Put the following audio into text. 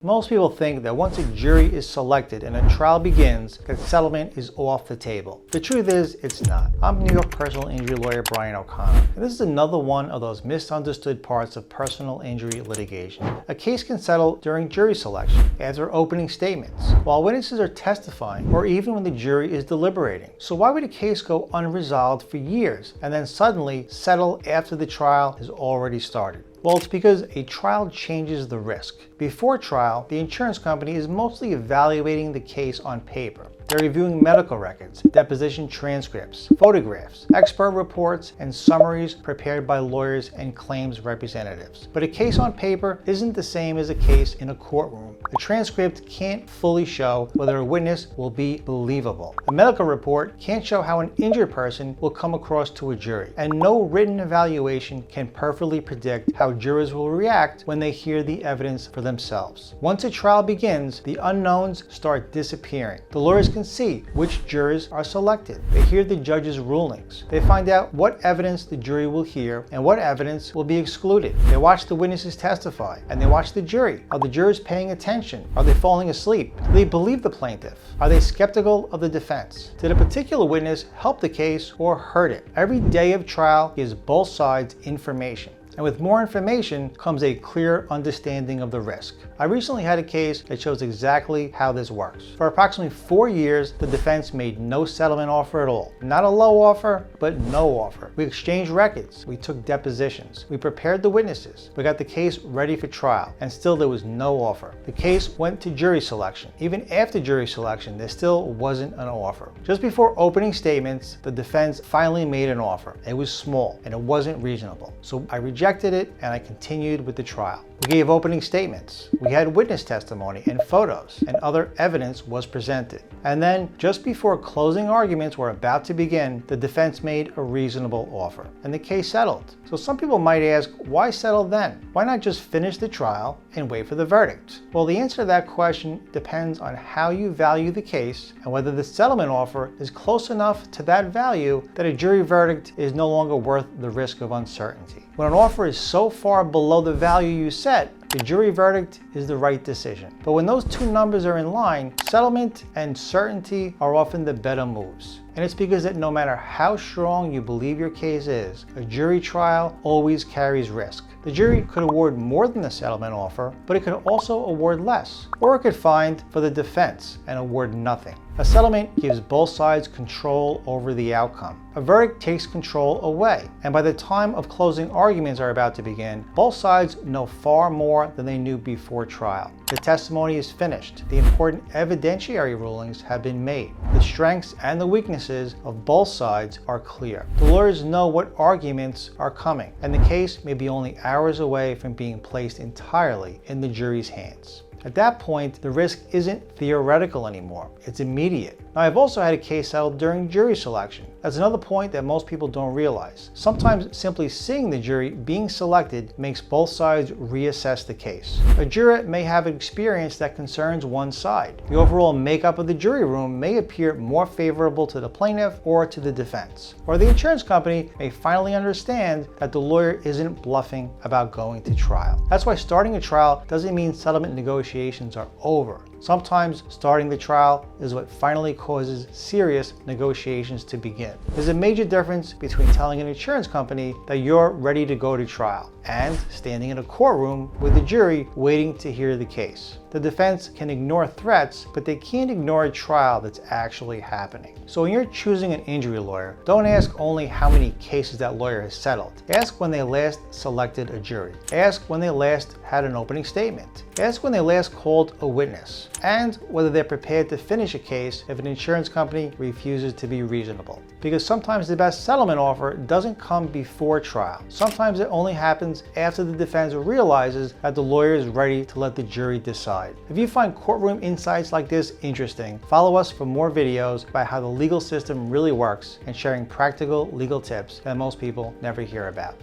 Most people think that once a jury is selected and a trial begins, that settlement is off the table. The truth is, it's not. I'm New York personal injury lawyer Brian O'Connor, and this is another one of those misunderstood parts of personal injury litigation. A case can settle during jury selection, after opening statements, while witnesses are testifying, or even when the jury is deliberating. So why would a case go unresolved for years and then suddenly settle after the trial has already started? Well, it's because a trial changes the risk. Before trial, the insurance company is mostly evaluating the case on paper. They're reviewing medical records, deposition transcripts, photographs, expert reports, and summaries prepared by lawyers and claims representatives. But a case on paper isn't the same as a case in a courtroom. The transcript can't fully show whether a witness will be believable. A medical report can't show how an injured person will come across to a jury. And no written evaluation can perfectly predict how jurors will react when they hear the evidence for themselves. Once a trial begins, the unknowns start disappearing. The lawyers can see which jurors are selected. They hear the judge's rulings. They find out what evidence the jury will hear and what evidence will be excluded. They watch the witnesses testify, and they watch the jury. Are the jurors paying attention? Are they falling asleep? Do they believe the plaintiff? Are they skeptical of the defense? Did a particular witness help the case or hurt it? Every day of trial gives both sides information. And with more information comes a clear understanding of the risk. I recently had a case that shows exactly how this works. For approximately 4 years, the defense made no settlement offer at all. Not a low offer, but no offer. We exchanged records. We took depositions. We prepared the witnesses. We got the case ready for trial, and still there was no offer. The case went to jury selection. Even after jury selection, there still wasn't an offer. Just before opening statements, the defense finally made an offer. It was small, and it wasn't reasonable. So I rejected it, and I continued with the trial. We gave opening statements. We had witness testimony and photos, and other evidence was presented. And then, just before closing arguments were about to begin, the defense made a reasonable offer, and the case settled. So some people might ask, why settle then? Why not just finish the trial and wait for the verdict? Well, the answer to that question depends on how you value the case and whether the settlement offer is close enough to that value that a jury verdict is no longer worth the risk of uncertainty. When an offer is so far below the value you set, the jury verdict is the right decision. But when those two numbers are in line, settlement and certainty are often the better moves. And it's because that no matter how strong you believe your case is, a jury trial always carries risk. The jury could award more than the settlement offer, but it could also award less. Or it could find for the defense and award nothing. A settlement gives both sides control over the outcome. A verdict takes control away, and by the time of closing arguments are about to begin, both sides know far more than they knew before trial. The testimony is finished. The important evidentiary rulings have been made. The strengths and the weaknesses of both sides are clear. The lawyers know what arguments are coming, and the case may be only hours away from being placed entirely in the jury's hands. At that point, the risk isn't theoretical anymore, it's immediate. Now, I've also had a case settled during jury selection. That's another point that most people don't realize. Sometimes simply seeing the jury being selected makes both sides reassess the case. A juror may have an experience that concerns one side. The overall makeup of the jury room may appear more favorable to the plaintiff or to the defense. Or the insurance company may finally understand that the lawyer isn't bluffing about going to trial. That's why starting a trial doesn't mean settlement negotiations are over. Sometimes starting the trial is what finally causes serious negotiations to begin. There's a major difference between telling an insurance company that you're ready to go to trial and standing in a courtroom with the jury waiting to hear the case. The defense can ignore threats, but they can't ignore a trial that's actually happening. So when you're choosing an injury lawyer, don't ask only how many cases that lawyer has settled. Ask when they last selected a jury. Ask when they last had an opening statement. Ask when they last called a witness, and whether they're prepared to finish a case if an insurance company refuses to be reasonable. Because sometimes the best settlement offer doesn't come before trial. Sometimes it only happens after the defense realizes that the lawyer is ready to let the jury decide. If you find courtroom insights like this interesting, follow us for more videos about how the legal system really works and sharing practical legal tips that most people never hear about.